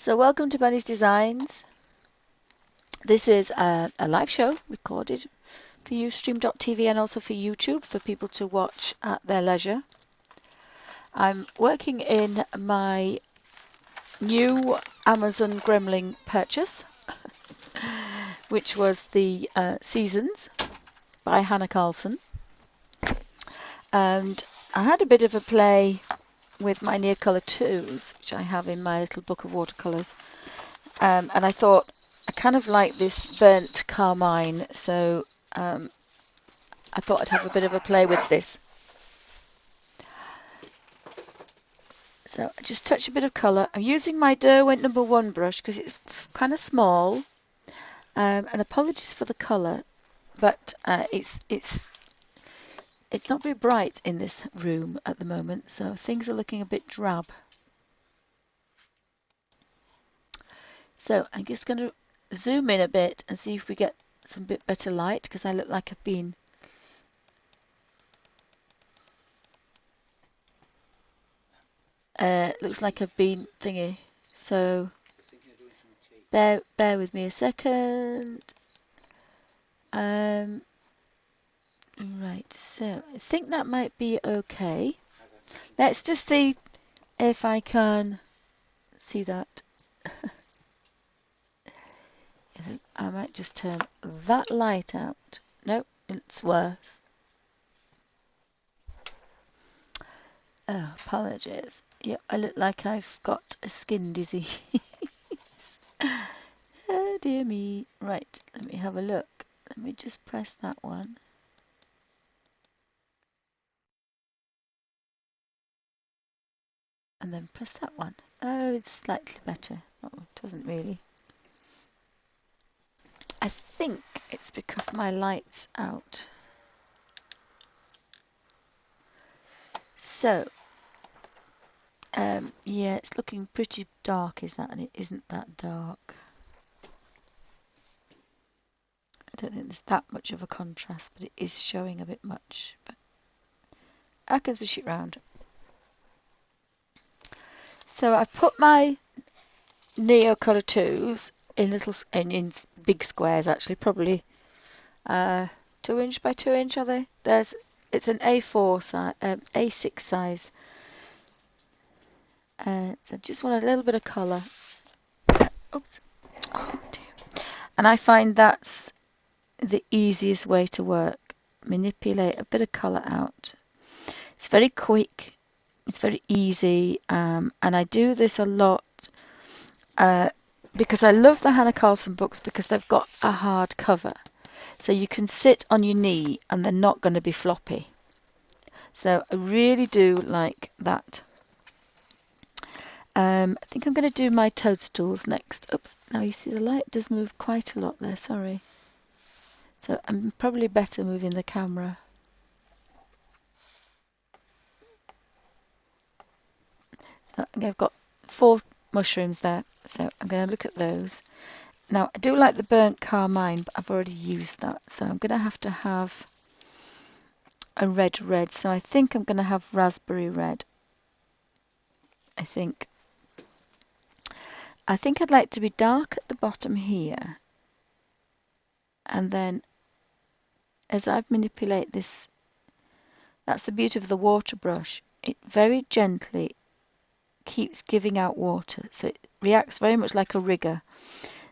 So welcome to Bunny's Designs. This is a live show recorded for Ustream.tv and also for YouTube for people to watch at their leisure. I'm working in my new Amazon Gremlin purchase, which was the Seasons by Hanna Karlzon. And I had a bit of a play with my Neocolor 2s, which I have in my little book of watercolors. And I thought, I kind of like this burnt carmine, so I thought I'd have a bit of a play with this. So I just touch a bit of colour. I'm using my Derwent number 1 brush because it's kind of small. And apologies for the colour, but it's not very bright in this room at the moment, so things are looking a bit drab. So I'm just going to zoom in a bit and see if we get some bit better light, because I look like I've been looks like I've been thingy. So bear with me a second. Right, so I think that might be okay. Let's just see if I can see that. I might just turn that light out. Nope, it's worse. Oh, apologies. Yep, I look like I've got a skin disease. Oh dear me. Right, let me have a look. Let me just press that one. And then press that one. Oh, it's slightly better. Oh, it doesn't really. I think it's because my light's out. So, yeah, it's looking pretty dark, is that? And it isn't that dark. I don't think there's that much of a contrast, but it is showing a bit much. But I can switch it round. So I've put my Neocolor 2s in in big squares, actually, probably 2" by 2" are they? It's an A4 size, A6 size. So I just want a little bit of colour. Oops. Oh dear. And I find that's the easiest way to work. Manipulate a bit of colour out. It's very quick. It's very easy. And I do this a lot because I love the Hanna Karlzon books because they've got a hard cover. So you can sit on your knee and they're not going to be floppy. So I really do like that. I think I'm going to do my toadstools next. Oops, now you see the light does move quite a lot there, sorry. So I'm probably better moving the camera. I've got 4 mushrooms there, so I'm going to look at those. Now, I do like the burnt carmine, but I've already used that, so I'm going to have a red, so I think I'm going to have raspberry red. I think I'd like to be dark at the bottom here, and then as I manipulate this, that's the beauty of the water brush. It very gently keeps giving out water, so it reacts very much like a rigger.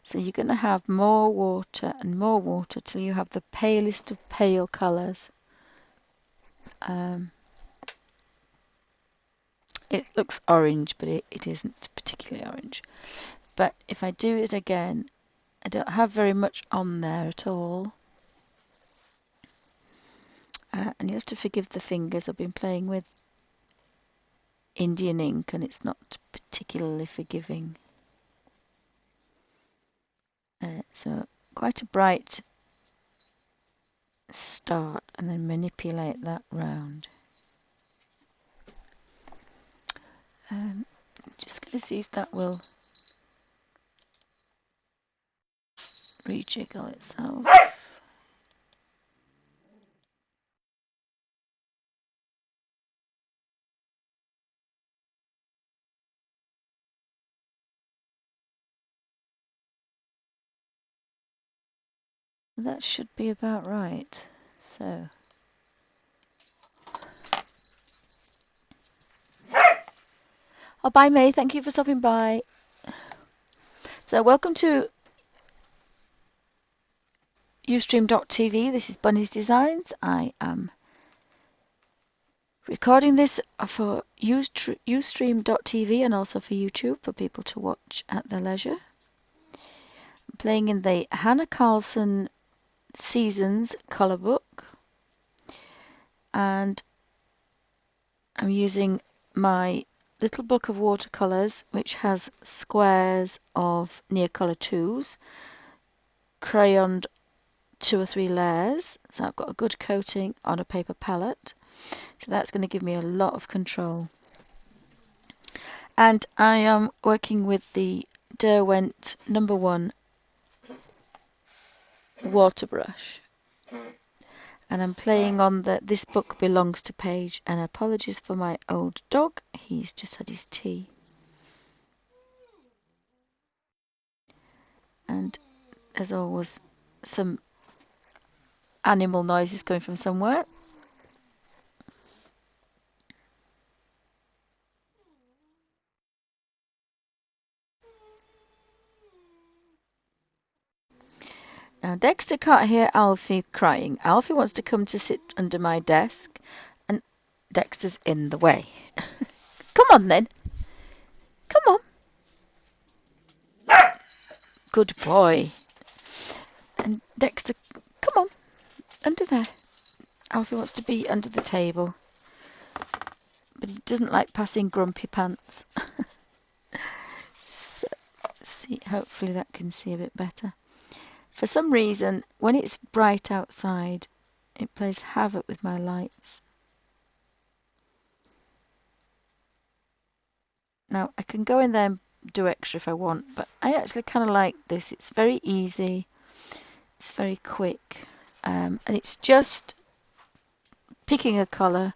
So you're going to have more water and more water till you have the palest of pale colours. It looks orange, but it isn't particularly orange. But if I do it again, I don't have very much on there at all. And you have to forgive the fingers. I've been playing with Indian ink and it's not particularly forgiving. So quite a bright start and then manipulate that round. Just going to see if that will rejiggle itself. That should be about right. So, oh, bye May, thank you for stopping by. So welcome to Ustream.tv. This is Bunny's Designs. I am recording this for Ustream.tv and also for YouTube for people to watch at their leisure. I'm playing in the Hanna Karlzon Seasons colour book, and I'm using my little book of watercolours, which has squares of Neocolor 2s, crayoned 2 or 3 layers, so I've got a good coating on a paper palette, so that's going to give me a lot of control. And I am working with the Derwent number 1 water brush, and I'm playing on the This Book Belongs to page, and apologies for my old dog, he's just had his tea. And as always, some animal noises coming from somewhere. Now Dexter can't hear Alfie crying. Alfie wants to come to sit under my desk, and Dexter's in the way. Come on then. Come on. Good boy. And Dexter, come on. Under there. Alfie wants to be under the table, but he doesn't like passing grumpy pants. So, see, hopefully that can see a bit better. For some reason, when it's bright outside, it plays havoc with my lights. Now, I can go in there and do extra if I want, but I actually kind of like this. It's very easy, it's very quick, and it's just picking a colour,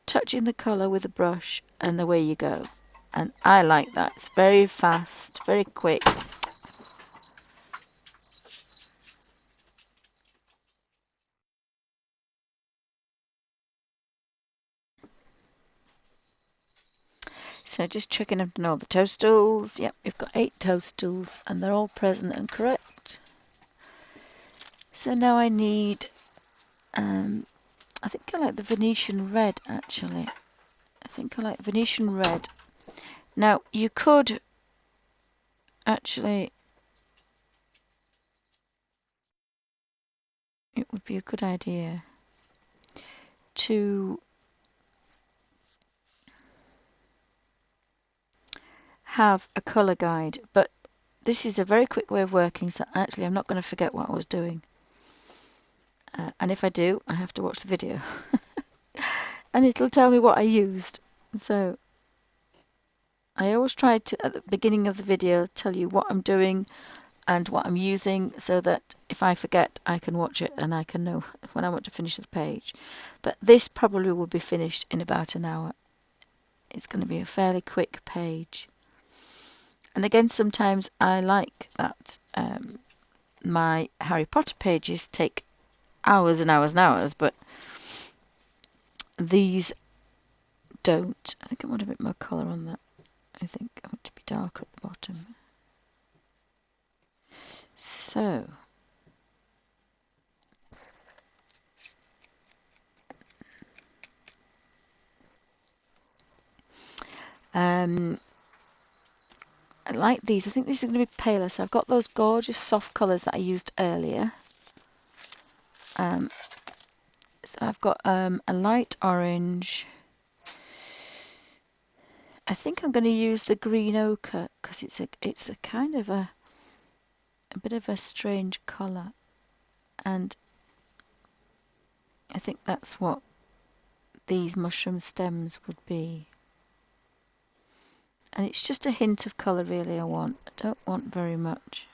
touching the colour with a brush, and away you go. And I like that. It's very fast, very quick. So just checking up on all the toadstools. Yep, we've got 8 toadstools, and they're all present and correct. So now I need, I think I like the Venetian red actually. I think I like Venetian red. Now you could actually, it would be a good idea to have a colour guide, but this is a very quick way of working, so actually I'm not going to forget what I was doing. And if I do, I have to watch the video. And it'll tell me what I used. So I always try to, at the beginning of the video, tell you what I'm doing and what I'm using, so that if I forget, I can watch it and I can know when I want to finish the page. But this probably will be finished in about an hour. It's going to be a fairly quick page. And again, sometimes I like that my Harry Potter pages take hours and hours and hours, but these don't. I think I want a bit more colour on that. I think I want it to be darker at the bottom. So, I like these. I think these are going to be paler. So I've got those gorgeous soft colours that I used earlier. So I've got a light orange. I think I'm going to use the green ochre because it's a kind of a bit of a strange colour, and I think that's what these mushroom stems would be. And it's just a hint of colour really I want. I don't want very much.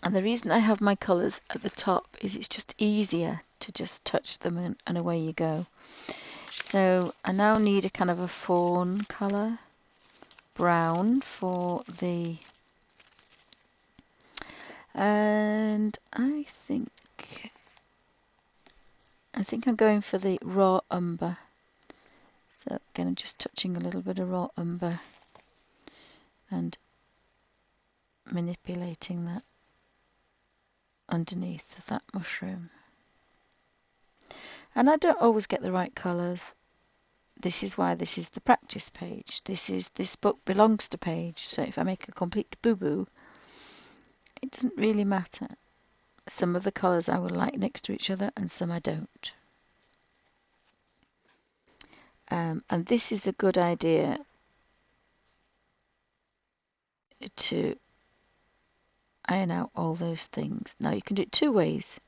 And the reason I have my colours at the top is it's just easier to just touch them and away you go. So I now need a kind of a fawn colour brown for the, and I think I'm going for the raw umber. So again, I'm just touching a little bit of raw umber and manipulating that underneath that mushroom. And I don't always get the right colours. This is why this is the practice page. This book belongs to page. So if I make a complete boo-boo, it doesn't really matter. Some of the colours I will like next to each other and some I don't. And this is a good idea to iron out all those things. Now you can do it two ways.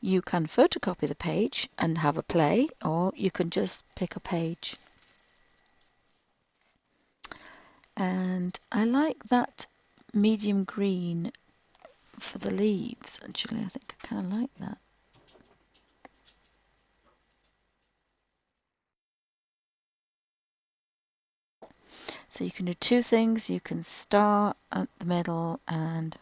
You can photocopy the page and have a play, or you can just pick a page. And I like that medium green for the leaves, actually. I think I kind of like that. So you can do two things. You can start at the middle and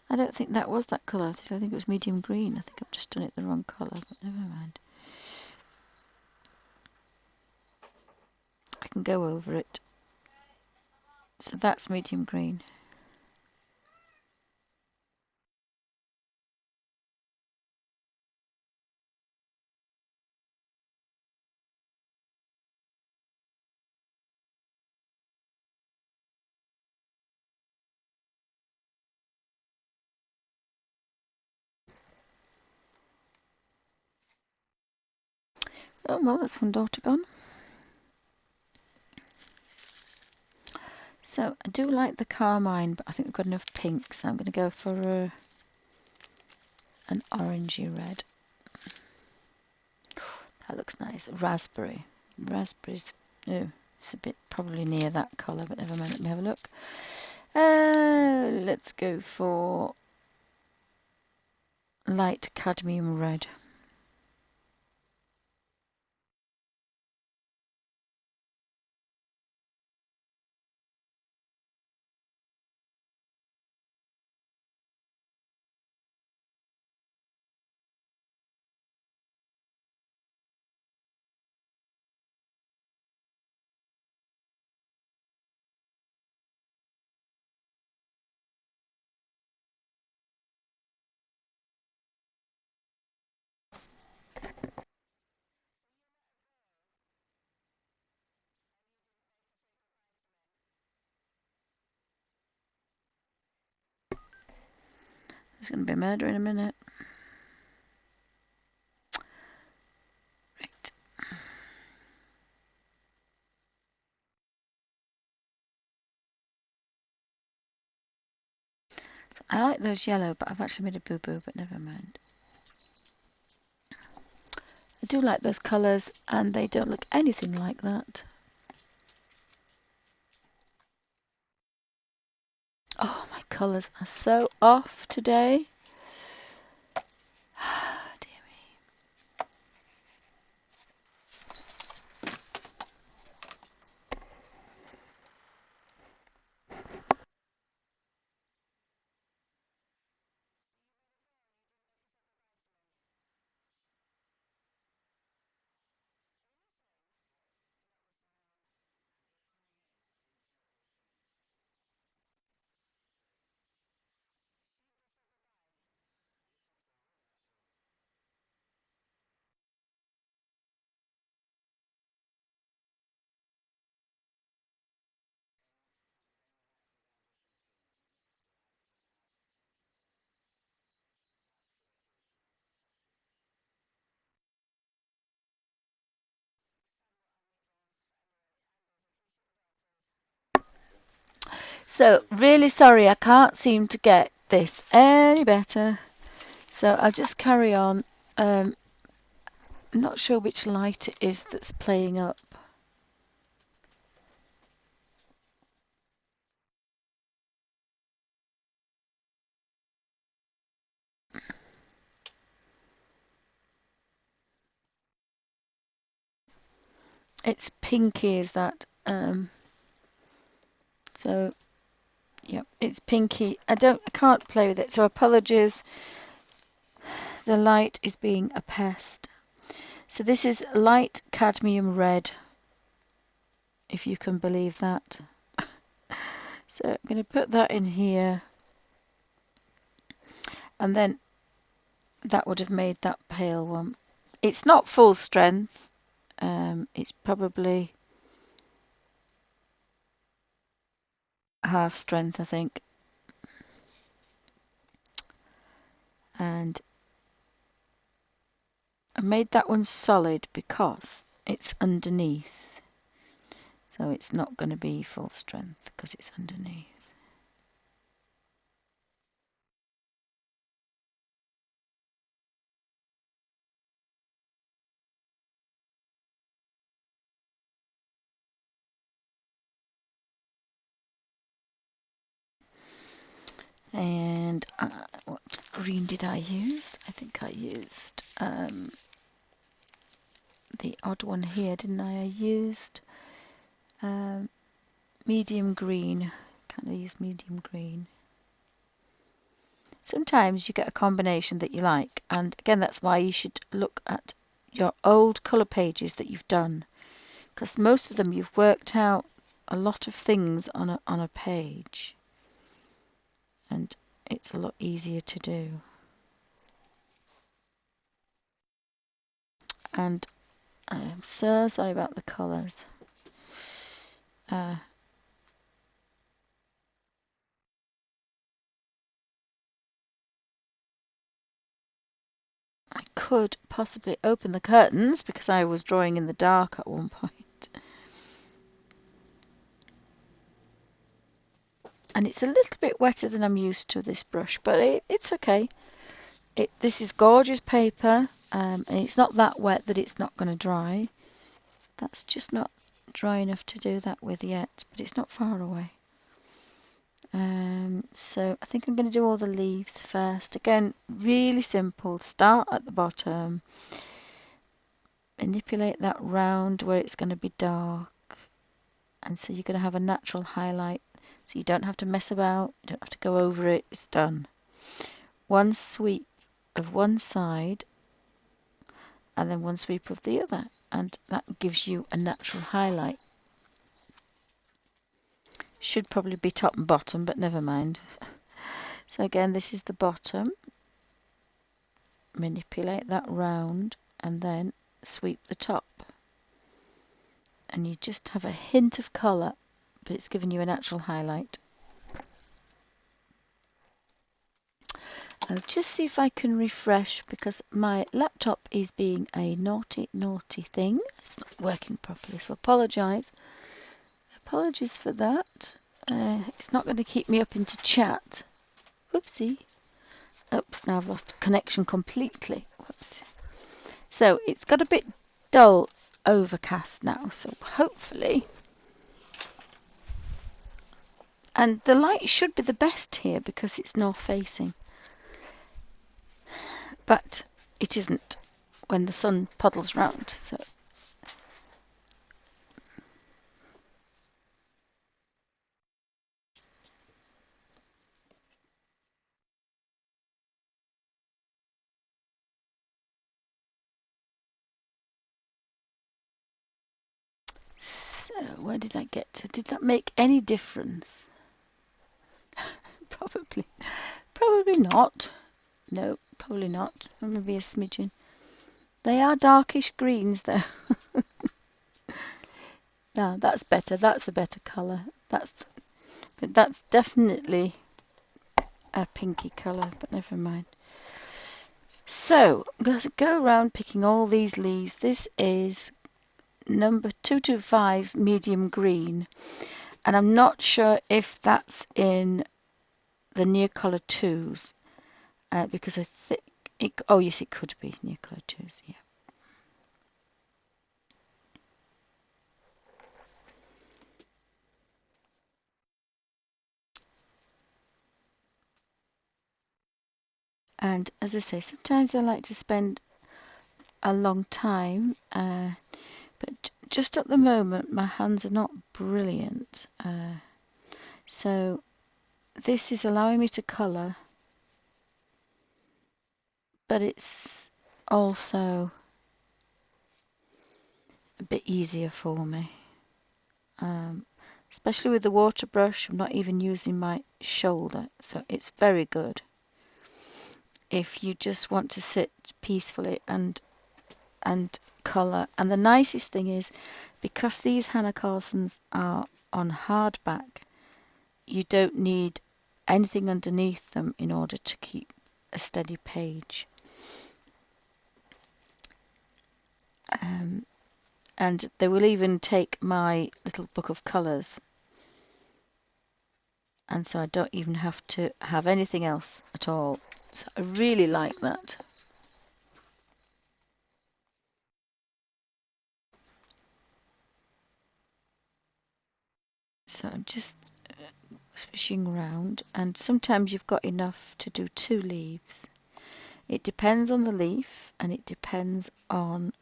I don't think that was that colour. I think it was medium green. I think I've just done it the wrong colour, but never mind. I can go over it. So that's medium green. Oh, well, that's one daughter gone. So I do like the carmine, but I think we've got enough pink, so I'm going to go for an orangey red. That looks nice. Raspberry. Raspberries. Oh, it's a bit probably near that colour, but never mind. Let me have a look. Let's go for light cadmium red. There's going to be murder in a minute. Right. So I like those yellow, but I've actually made a boo-boo, but never mind. I do like those colours, and they don't look anything like that. Oh, my colours are so off today. Dear me. So, really sorry, I can't seem to get this any better. So I'll just carry on I'm not sure which light it is that's playing up. It's pinky, is that? So, yep, it's pinky. I can't play with it, so apologies. The light is being a pest. So this is light cadmium red, if you can believe that. So I'm going to put that in here, and then that would have made that pale one. It's not full strength. It's probably half strength, I think. And I made that one solid because it's underneath. So it's not going to be full strength because it's underneath. And what green did I use? I think I used the odd one here, didn't I? I used medium green. Kind of use medium green. Sometimes you get a combination that you like, and again, that's why you should look at your old colour pages that you've done, because most of them you've worked out a lot of things on a page, and it's a lot easier to do. And I am so sorry about the colours. I could possibly open the curtains because I was drawing in the dark at one point. And it's a little bit wetter than I'm used to, this brush, but it's okay. This is gorgeous paper, and it's not that wet that it's not going to dry. That's just not dry enough to do that with yet, but it's not far away. So I think I'm going to do all the leaves first. Again, really simple. Start at the bottom, manipulate that round where it's going to be dark, and so you're going to have a natural highlight. So you don't have to mess about, you don't have to go over it, it's done. One sweep of one side, and then one sweep of the other, and that gives you a natural highlight. Should probably be top and bottom, but never mind. So again, this is the bottom. Manipulate that round and then sweep the top. And you just have a hint of colour, but it's giving you a natural highlight. I'll just see if I can refresh because my laptop is being a naughty, naughty thing. It's not working properly, so apologise. Apologies for that. It's not going to keep me up into chat. Whoopsie. Oops, now I've lost connection completely. Whoops. So it's got a bit dull overcast now, so hopefully. And the light should be the best here because it's north facing. But it isn't when the sun puddles round. So where did I get to? Did that make any difference? Probably not. No, probably not. Maybe a smidgen. They are darkish greens though. Yeah, that's better. That's a better colour. But that's definitely a pinky colour, but never mind. So I'm going to go around picking all these leaves. This is number 225 medium green, and I'm not sure if that's in the near colour 2s because I think oh yes, it could be near colour 2s. Yeah. And as I say, sometimes I like to spend a long time, but just at the moment my hands are not brilliant. So this is allowing me to colour, but it's also a bit easier for me. Especially with the water brush, I'm not even using my shoulder, so it's very good if you just want to sit peacefully and colour. And the nicest thing is, because these Hanna Karlzons are on hardback, you don't need anything underneath them in order to keep a steady page. And they will even take my little book of colours, and so I don't even have to have anything else at all. So I really like that. So I'm just swishing around, and sometimes you've got enough to do 2 leaves. It depends on the leaf, and it depends on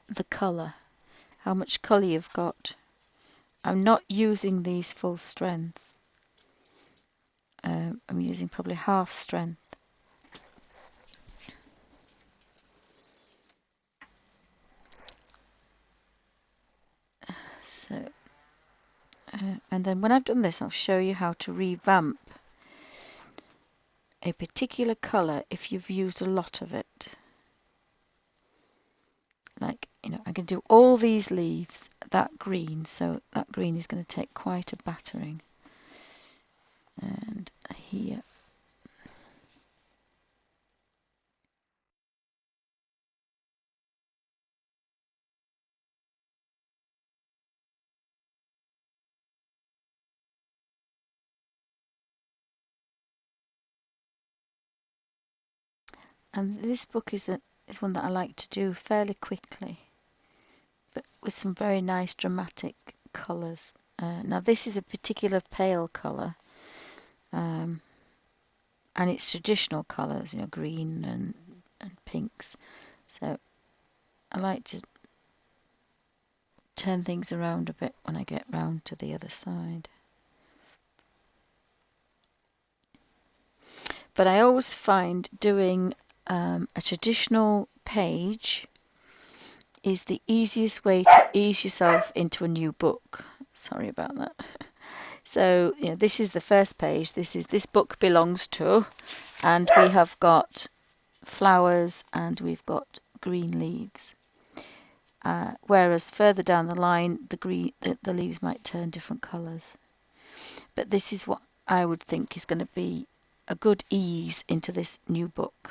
the colour, how much colour you've got. I'm not using these full strength. I'm using probably half strength. So, and then when I've done this, I'll show you how to revamp a particular colour if you've used a lot of it. Like, I can do all these leaves that green, so that green is going to take quite a battering. And here. And this book is one that I like to do fairly quickly, but with some very nice dramatic colours. Now this is a particular pale colour, and it's traditional colours, green and pinks. So I like to turn things around a bit when I get round to the other side. But I always find doing a traditional page is the easiest way to ease yourself into a new book. Sorry about that. So, this is the first page. This book belongs to, and we have got flowers and we've got green leaves. Whereas further down the line, the leaves might turn different colours. But this is what I would think is going to be a good ease into this new book.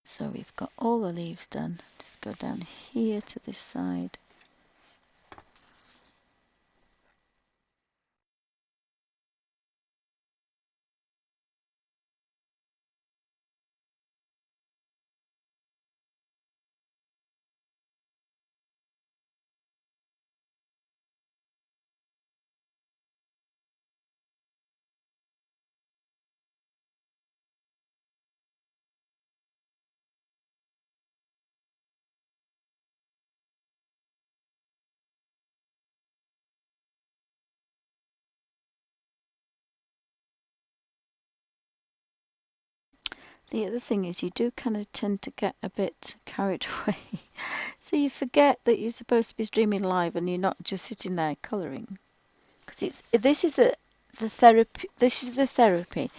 So we've got all the leaves done. Just go down here to this side. The other thing is you do kind of tend to get a bit carried away. So you forget that you're supposed to be streaming live and you're not just sitting there colouring. Because this is the therapy. This is the therapy.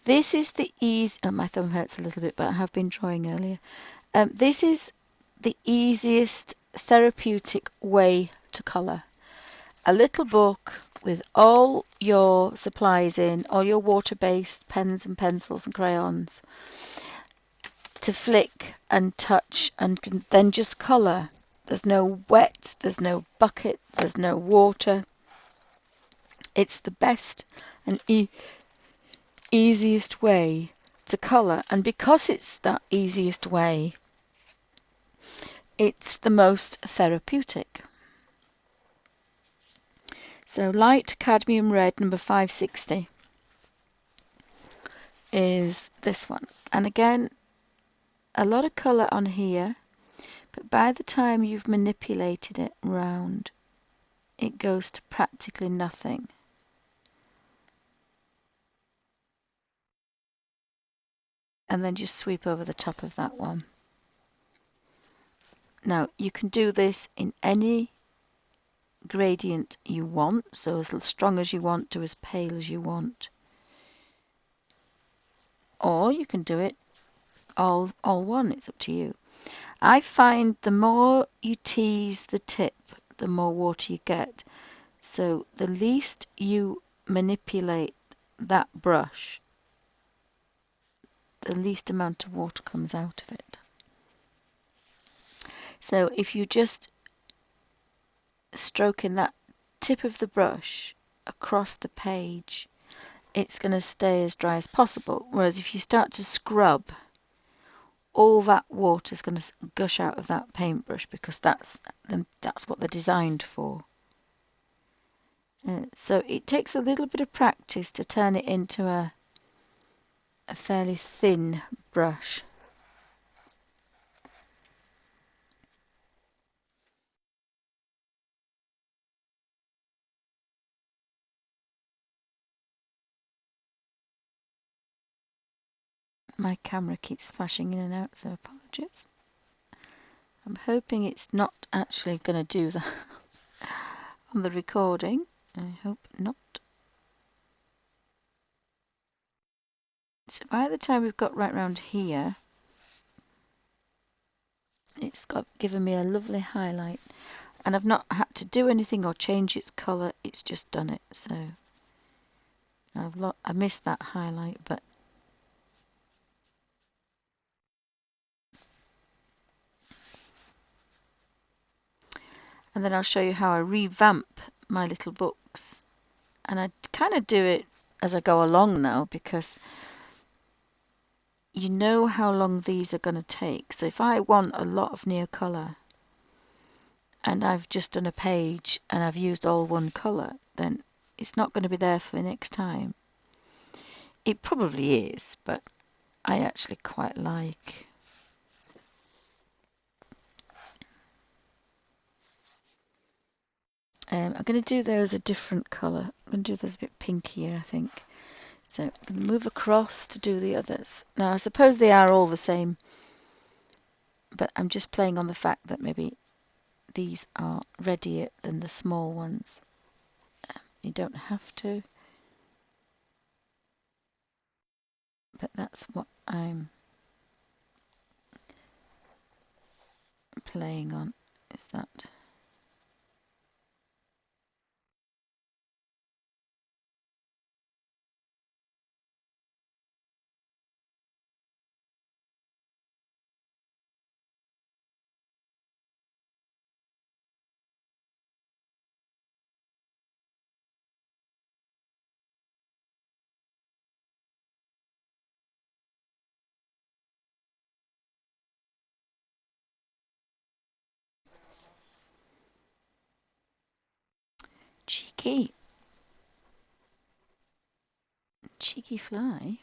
This is the ease. Oh, my thumb hurts a little bit, but I have been drawing earlier. This is the easiest therapeutic way to colour. A little book with all your supplies in, all your water-based pens and pencils and crayons to flick and touch and then just colour. There's no wet, there's no bucket, there's no water. It's the best and easiest way to colour, and because it's that easiest way, it's the most therapeutic. So light cadmium red number 560 is this one. And again, a lot of colour on here, but by the time you've manipulated it round, it goes to practically nothing. And then just sweep over the top of that one. Now you can do this in any gradient you want, so as strong as you want to as pale as you want. Or you can do it all one, it's up to you. I find the more you tease the tip, the more water you get. So the least you manipulate that brush, the least amount of water comes out of it. So if you just stroking that tip of the brush across the page, it's going to stay as dry as possible. Whereas if you start to scrub, all that water is going to gush out of that paintbrush, because that's what they're designed for. So it takes a little bit of practice to turn it into a fairly thin brush. My camera keeps flashing in and out, so apologies. I'm hoping it's not actually going to do that on the recording. I hope not. So by the time we've got right round here, it's given me a lovely highlight. And I've not had to do anything or change its colour, it's just done it. So I missed that highlight, but and then I'll show you how I revamp my little books. And I kind of do it as I go along now, because you know how long these are going to take. So if I want a lot of near colour and I've just done a page and I've used all one colour, then it's not going to be there for the next time. It probably is, but I actually quite like. I'm going to do those a different colour. I'm going to do those a bit pinkier, I think. So I'm going to move across to do the others. Now I suppose they are all the same, but I'm just playing on the fact that maybe these are readier than the small ones. You don't have to, but that's what I'm playing on, is that. Cheeky. Cheeky fly.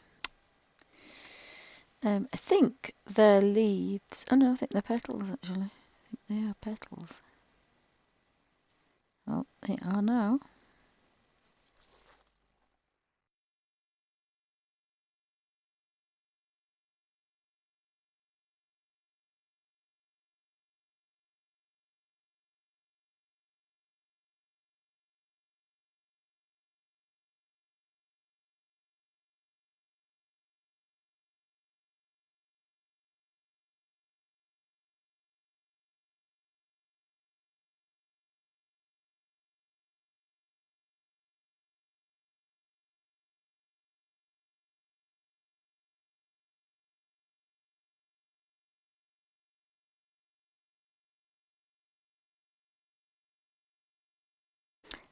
I think they're leaves. Oh no, I think they're petals actually. I think they are petals. Oh, they are now.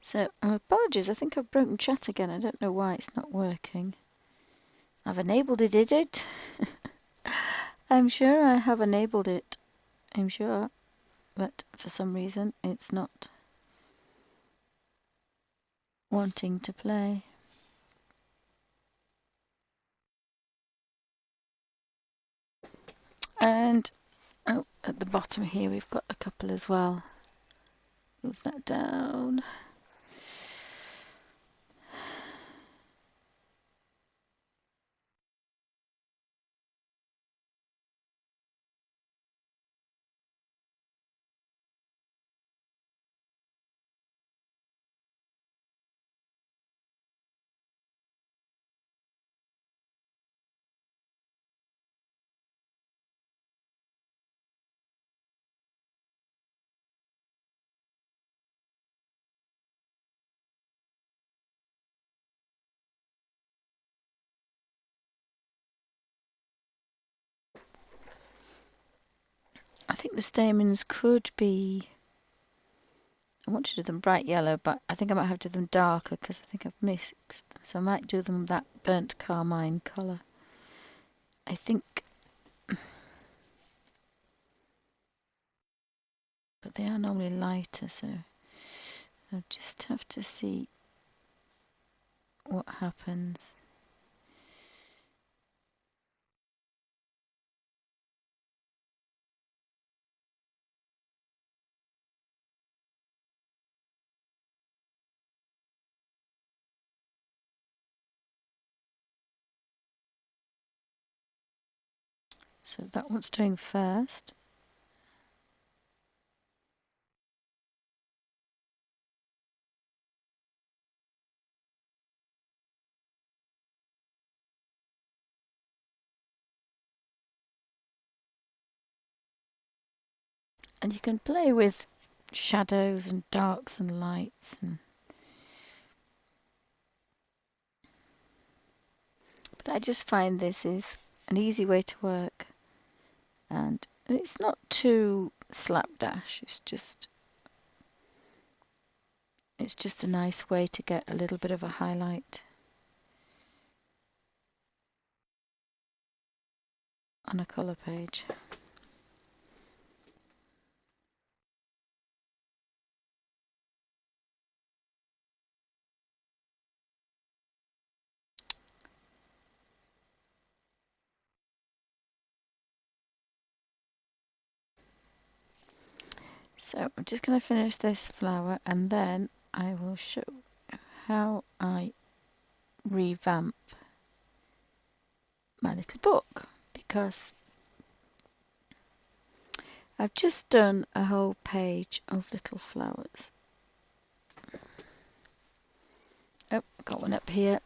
So, apologies, I think I've broken chat again. I don't know why it's not working. I've enabled it, did it? I'm sure I have enabled it. I'm sure. But for some reason, it's not. wanting to play. And at the bottom here we've got a couple as well. Move that down. I think the stamens could be, I want to do them bright yellow, but I think I might have to do them darker because I think I've mixed. So I might do them that burnt carmine colour. I think, but they are normally lighter, so I'll just have to see what happens. So that one's doing first. And you can play with shadows and darks and lights, but I just find this is an easy way to work, and it's not too slapdash. It's just a nice way to get a little bit of a highlight on a colour page. So I'm just going to finish this flower and then I will show how I revamp my little book, because I've just done a whole page of little flowers. Oh, I've got one up here.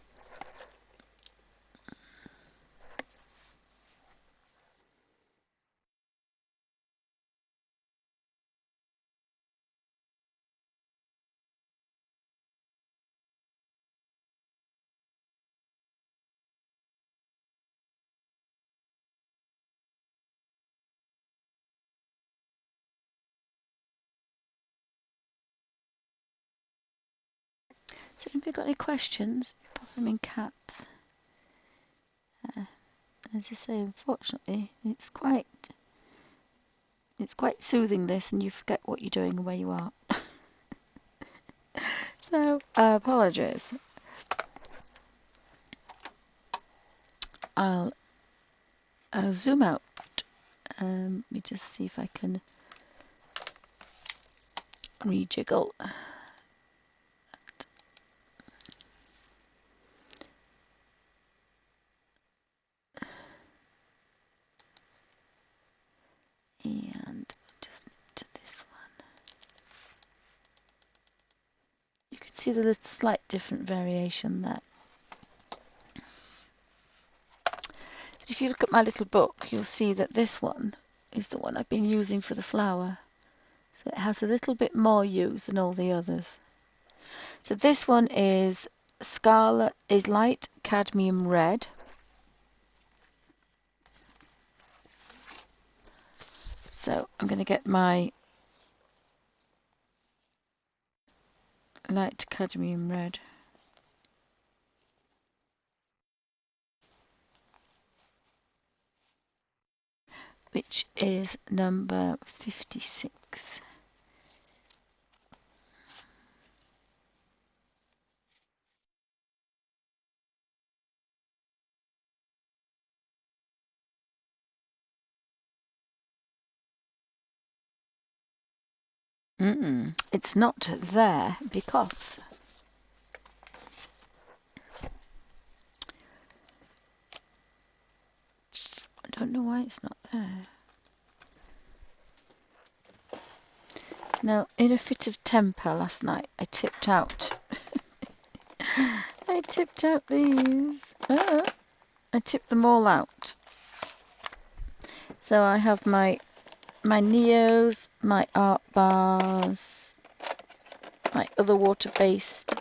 So if you've got any questions, pop them in caps. As I say, unfortunately, it's quite soothing this, and you forget what you're doing and where you are. So apologies. I'll zoom out. Let me just see if I can rejiggle. And just to this one. You can see the little slight different variation there. But if you look at my little book, you'll see that this one is the one I've been using for the flower. So it has a little bit more use than all the others. So this one is light cadmium red. So I'm going to get my light cadmium red. Which is number 56. It's not there because I don't know why it's not there. Now, in a fit of temper last night, I tipped out. I tipped out these. I tipped them all out. So I have my Neos, my art bars, my other water-based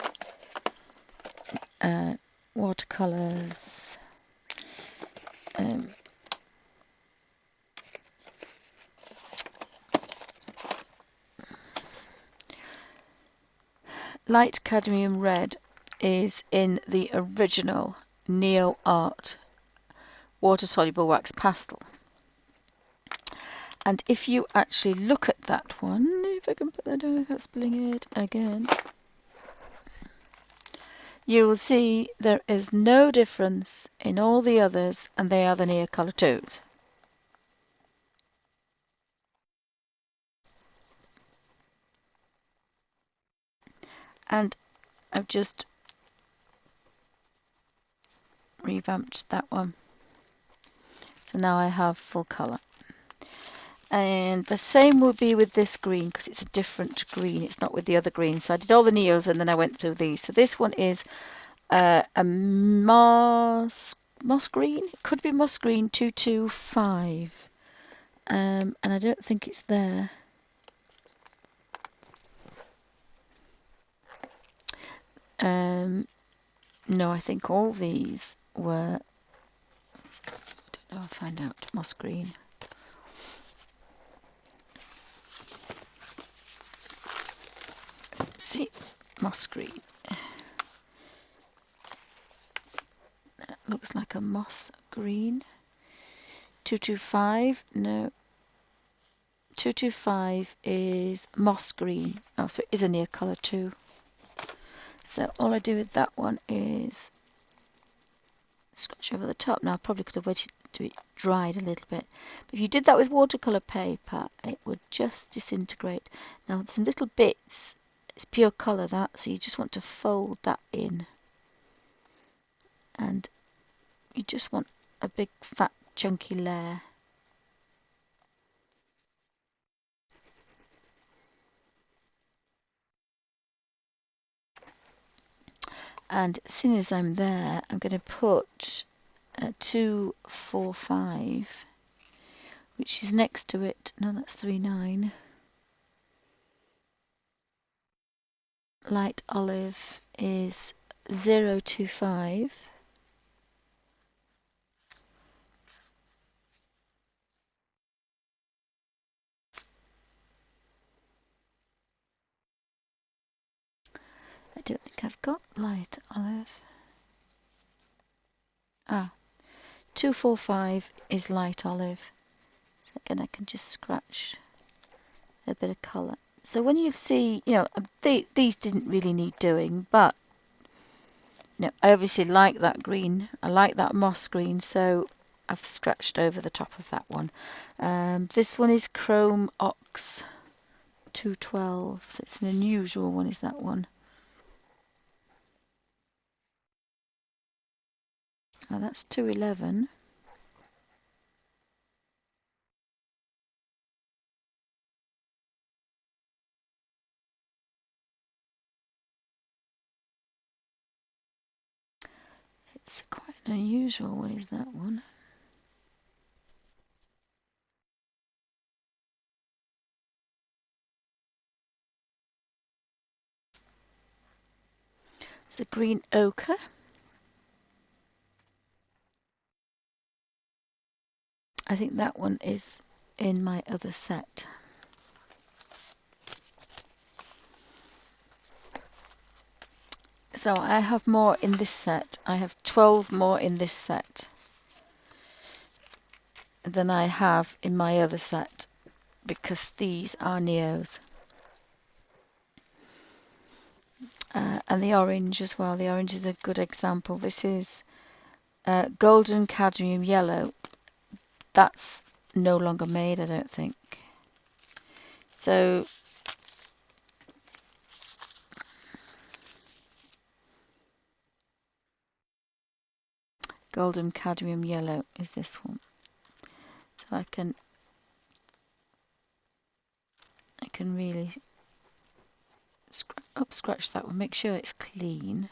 watercolors. Light cadmium red is in the original Neo Art water-soluble wax pastel. And if you actually look at that one, if I can put that down without spilling it again, you will see there is no difference in all the others, and they are the Neocolor 2s. And I've just revamped that one. So now I have full colour. And the same will be with this green, because it's a different green. It's not with the other greens. So I did all the Neos and then I went through these. So this one is a moss green. It could be moss green 225. And I don't think it's there. No, I think all these were, I don't know, I'll find out, moss green. See, moss green. That looks like a moss green. 225, no. 225 is moss green. Oh, so it is a near colour too. So all I do with that one is scratch over the top. Now I probably could have waited till it dried a little bit. But if you did that with watercolour paper, it would just disintegrate. Now some little bits, it's pure colour that, so you just want to fold that in. And you just want a big fat chunky layer. And as soon as I'm there, I'm going to put 245, which is next to it. No, that's 39. Light olive is 025. I don't think I've got light olive. 245 is light olive. So again, I can just scratch a bit of colour. So when you see, these didn't really need doing, but I obviously like that green. I like that moss green, so I've scratched over the top of that one. This one is Chrome Ox 212, so it's an unusual one, is that one. Oh, that's 211. It's quite an unusual one, is that one. It's the green ochre. I think that one is in my other set. So I have more in this set. I have 12 more in this set than I have in my other set, because these are Neos. And the orange as well. The orange is a good example. This is golden cadmium yellow. That's no longer made, I don't think. So golden cadmium yellow is this one. So I can really scratch that one, make sure it's clean.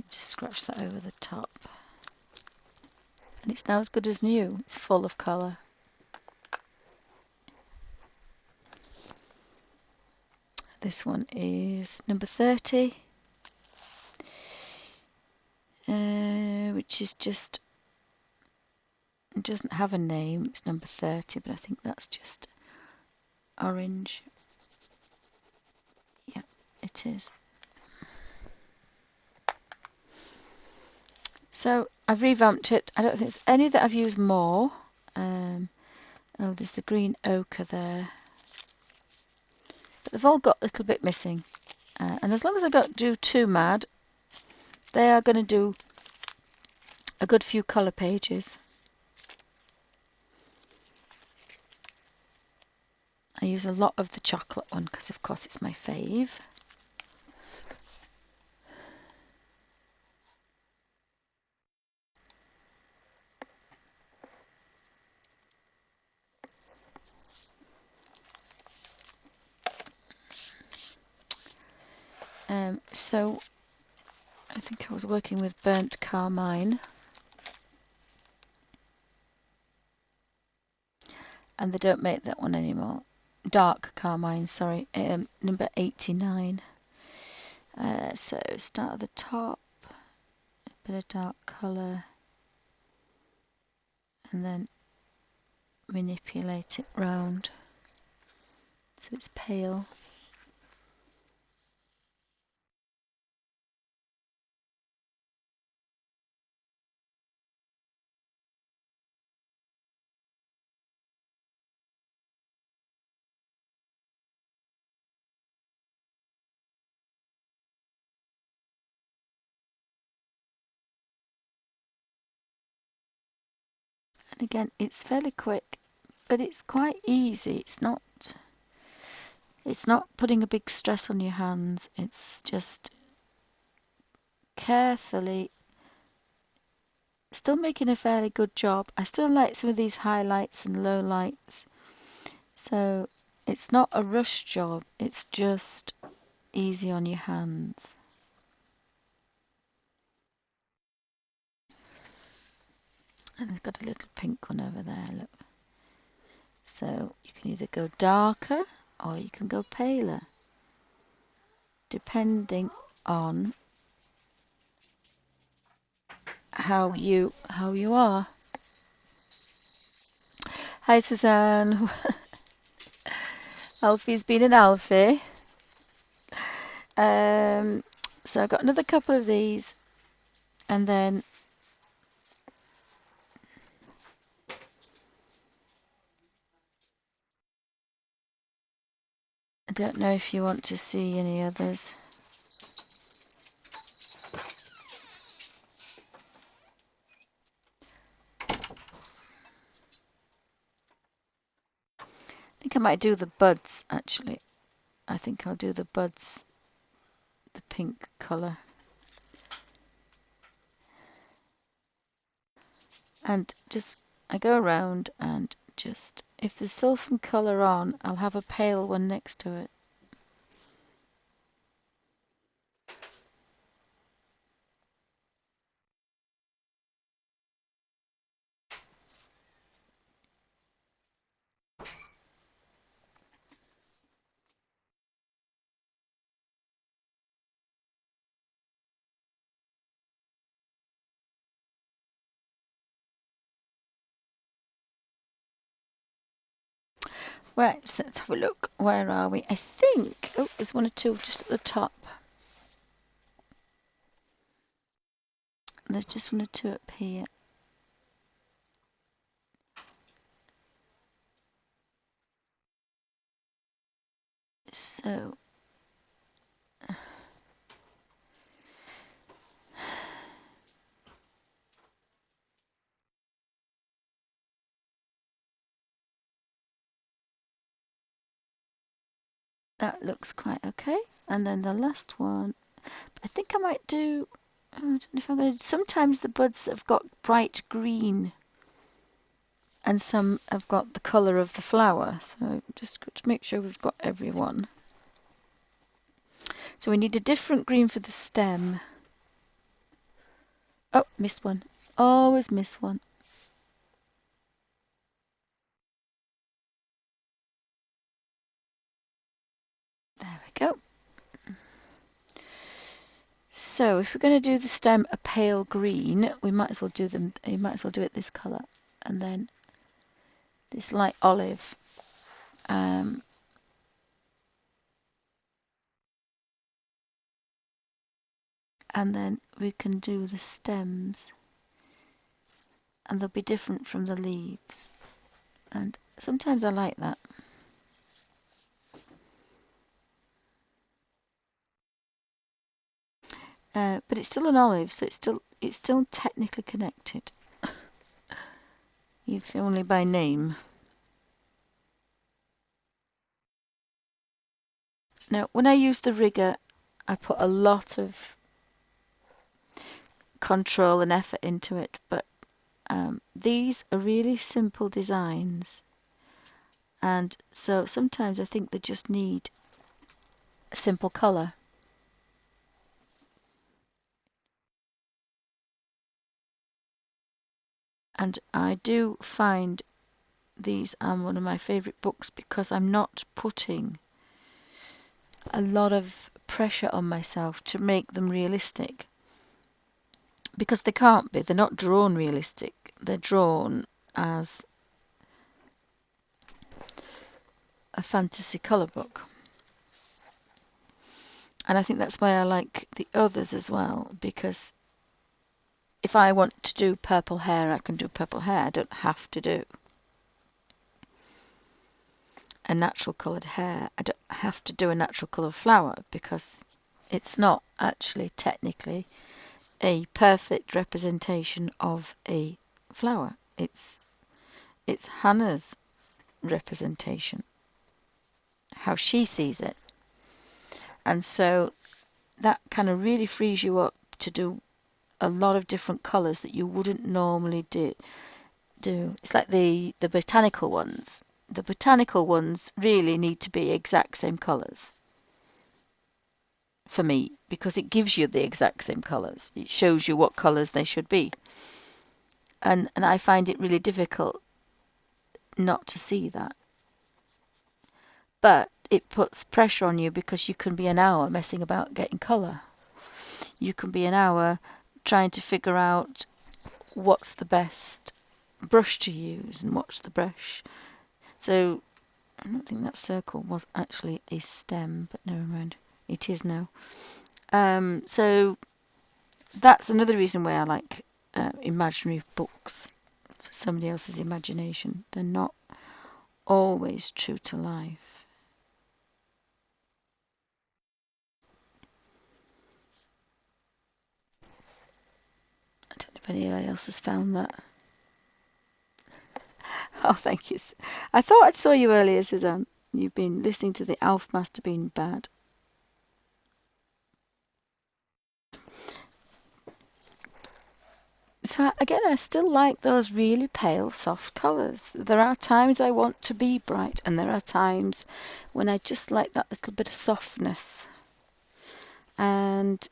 Just scratch that over the top. And it's now as good as new. It's full of colour. This one is number 30, which is just, it doesn't have a name. It's number 30, but I think that's just orange. Yeah, it is. So I've revamped it. I don't think there's any that I've used more. Oh, there's the green ochre there. But they've all got a little bit missing. And as long as I don't do too mad, they are going to do a good few colour pages. I use a lot of the chocolate one because of course it's my fave. So I think I was working with burnt carmine, and they don't make that one anymore. Dark carmine, sorry, number 89. So start at the top, a bit of dark colour, and then manipulate it round so it's pale. And again, it's fairly quick, but it's quite easy. It's not putting a big stress on your hands. It's just carefully, still making a fairly good job. I still like some of these highlights and lowlights. So it's not a rush job. It's just easy on your hands. And they've got a little pink one over there, look. So you can either go darker or you can go paler, depending on how you are. Hi Suzanne. Alfie's been an Alfie. So I've got another couple of these, and then I don't know if you want to see any others. I think I might do the buds actually. I think I'll do the buds, the pink colour. And just, I go around and just, if there's still some colour on, I'll have a pale one next to it. Right, so let's have a look. Where are we? I think, oh, there's one or two just at the top. There's just one or two up here. So, that looks quite okay. And then the last one, I think I might do, I don't know if I'm going to. Sometimes the buds have got bright green, and some have got the colour of the flower. So just to make sure we've got everyone. So we need a different green for the stem. Oh, missed one. Always miss one. There we go. So if we're going to do the stem a pale green, we might as well do them. You might as well do it this colour, and then this light olive. And then we can do the stems, and they'll be different from the leaves. And sometimes I like that. But it's still an olive, so it's still technically connected, if only by name. Now, when I use the rigger, I put a lot of control and effort into it, but these are really simple designs, and so sometimes I think they just need a simple colour. And I do find these are one of my favourite books because I'm not putting a lot of pressure on myself to make them realistic. Because they can't be, they're not drawn realistic, they're drawn as a fantasy colour book. And I think that's why I like the others as well, because if I want to do purple hair, I can do purple hair. I don't have to do a natural coloured hair. I don't have to do a natural coloured flower because it's not actually technically a perfect representation of a flower. It's Hannah's representation, how she sees it. And so that kind of really frees you up to do a lot of different colours that you wouldn't normally do. It's like the botanical ones. The botanical ones really need to be exact same colours for me, because it gives you the exact same colours. It shows you what colours they should be. And I find it really difficult not to see that. But it puts pressure on you because you can be an hour messing about getting colour. You can be an hour trying to figure out what's the best brush to use and what's the brush. So I don't think that circle was actually a stem, but never mind. It is now. So that's another reason why I like imaginary books for somebody else's imagination. They're not always true to life. I don't know if anybody else has found that. Oh, thank you. I thought I saw you earlier, Suzanne. You've been listening to the Alf Master being bad. So again, I still like those really pale, soft colours. There are times I want to be bright, and there are times when I just like that little bit of softness. And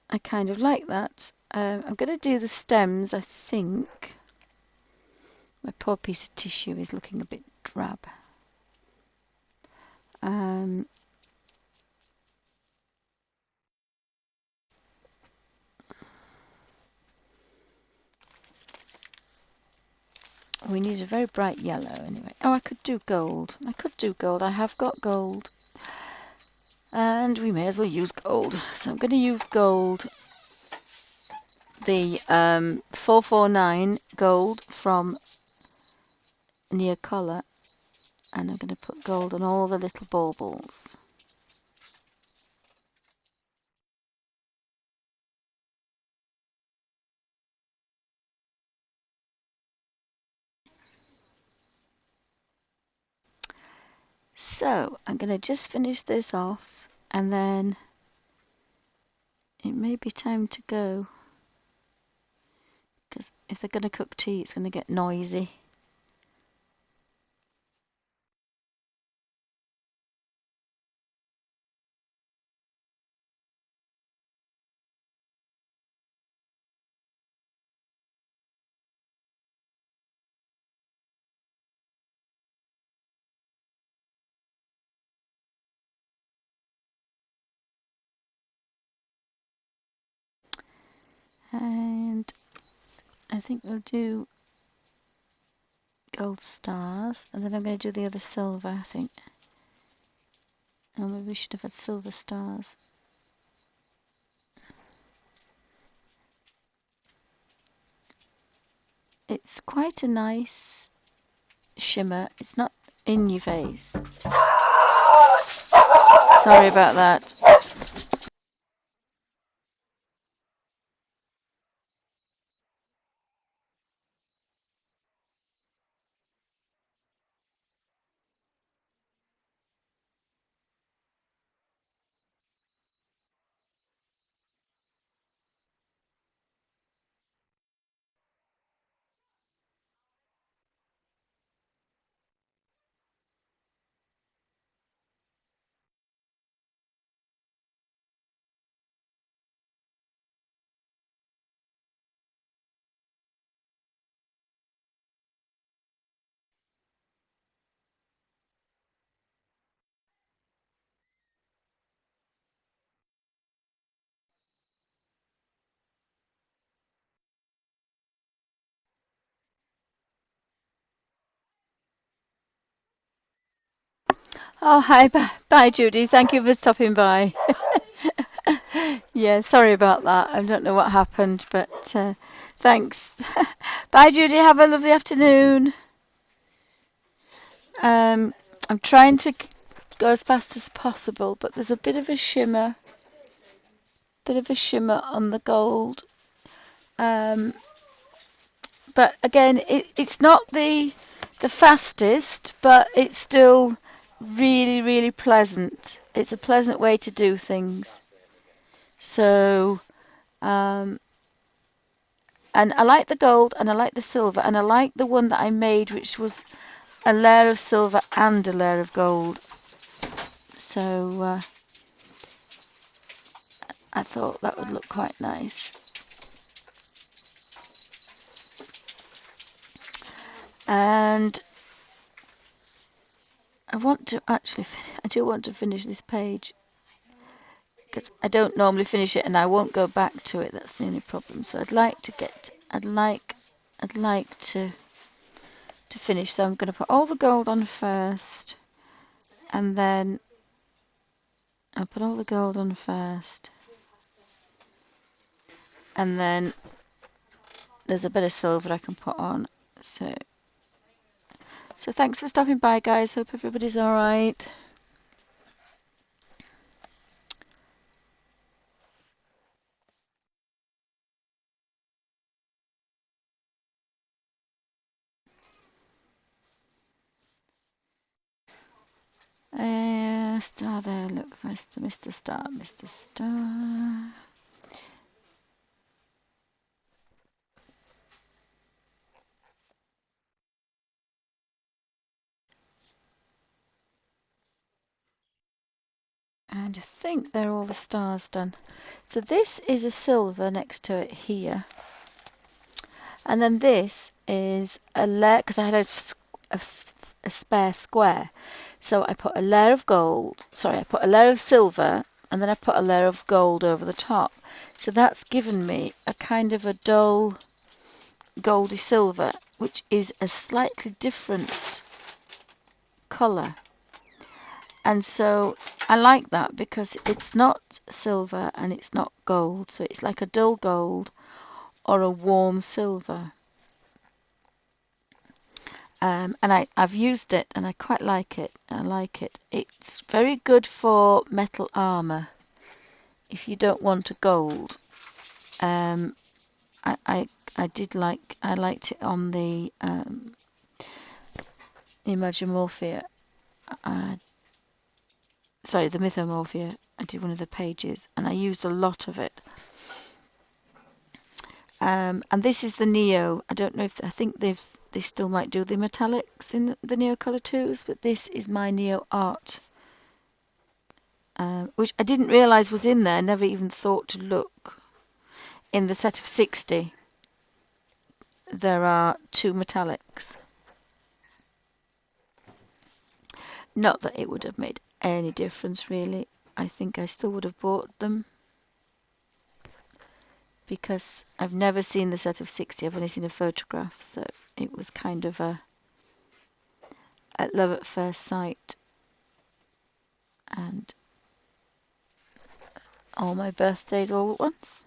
I kind of like that. I'm going to do the stems, I think. My poor piece of tissue is looking a bit drab. We need a very bright yellow anyway. Oh, I could do gold. I could do gold. I have got gold. And we may as well use gold. So I'm going to use gold. The 449 gold from Near Colour. And I'm going to put gold on all the little baubles. So I'm going to just finish this off, and then it may be time to go, because if they're going to cook tea, it's going to get noisy. And I think we'll do gold stars, and then I'm going to do the other silver, I think. Oh, maybe we should have had silver stars. It's quite a nice shimmer. It's not in your face. Sorry about that. Oh, hi. Bye, Judy. Thank you for stopping by. Yeah, sorry about that. I don't know what happened, but thanks. Bye, Judy. Have a lovely afternoon. I'm trying to go as fast as possible, but there's a bit of a shimmer on the gold. But again, it's not the fastest, but it's still really, really pleasant. It's a pleasant way to do things. So, and I like the gold, and I like the silver, and I like the one that I made, which was a layer of silver and a layer of gold. So I thought that would look quite nice. And I do want to finish this page, because I don't normally finish it and I won't go back to it. That's the only problem. So I'd like to finish. So I'm going to put all the gold on first, and then I'll put all the gold on first, and then there's a bit of silver I can put on. So thanks for stopping by, guys. Hope everybody's all right. Star there. Look, Mr. Star, Mr. Star. And I think they're all the stars done. So this is a silver next to it here. And then this is a layer, because I had a spare square. So I put a layer of I put a layer of silver, and then I put a layer of gold over the top. So that's given me a kind of a dull goldy silver, which is a slightly different colour. And so I like that because it's not silver and it's not gold. So it's like a dull gold or a warm silver. And I've used it and I quite like it. I like it. It's very good for metal armour if you don't want a gold. I liked it on the Imagomorphia. The Mythomorphia. I did one of the pages, and I used a lot of it. And this is the Neo. I don't know if I think they still might do the metallics in the Neo Colour 2s, but this is my Neo Art, which I didn't realise was in there. Never even thought to look. In the set of 60, there are 2 metallics. Not that it would have made any difference really. I think I still would have bought them, because I've never seen the set of 60. I've only seen a photograph, so it was kind of a love at first sight. And all my birthdays all at once.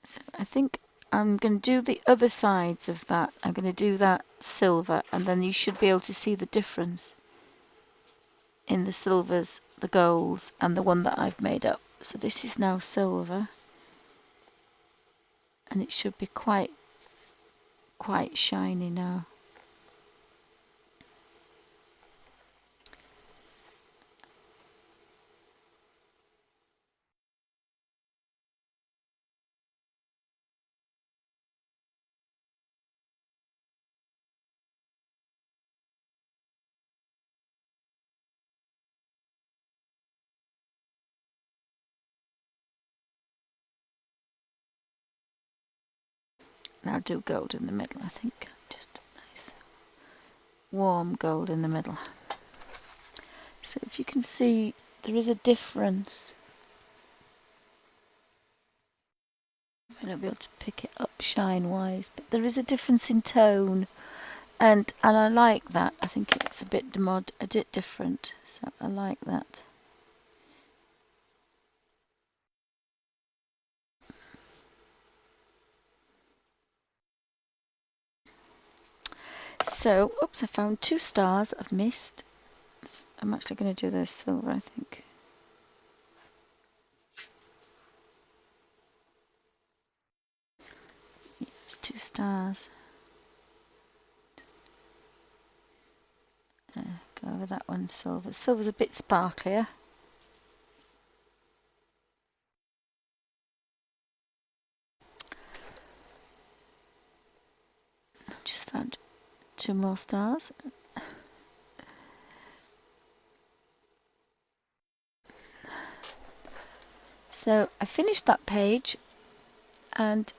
So I think I'm going to do the other sides of that. I'm going to do that silver, and then you should be able to see the difference in the silvers, the golds, and the one that I've made up. So this is now silver, and it should be quite shiny now. Now do gold in the middle, I think. Just nice warm gold in the middle. So if you can see, there is a difference. I might not be able to pick it up shine wise, but there is a difference in tone, and I like that. I think it's a bit different, so I like that. So, oops, I found 2 stars I've missed. So I'm actually going to do this silver, I think. It's 2 stars. Go over that one, silver. Silver's a bit sparklier. Just found 2 more stars. So I finished that page, and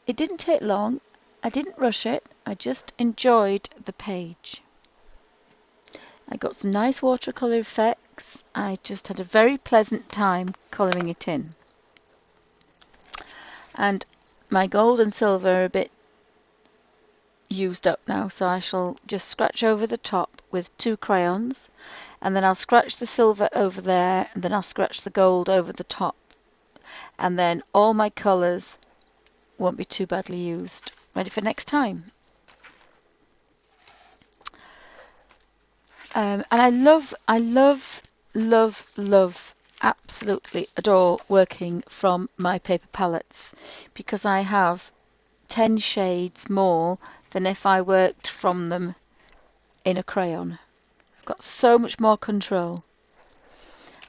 it didn't take long. I didn't rush it. I just enjoyed the page. I got some nice watercolour effects. I just had a very pleasant time colouring it in. And my gold and silver are a bit used up now, so I shall just scratch over the top with 2 crayons, and then I'll scratch the silver over there, and then I'll scratch the gold over the top, and then all my colours won't be too badly used. Ready for next time. And I love, absolutely adore working from my paper palettes, because I have 10 shades more than if I worked from them in a crayon. I've got so much more control.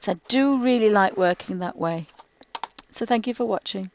So I do really like working that way. So thank you for watching.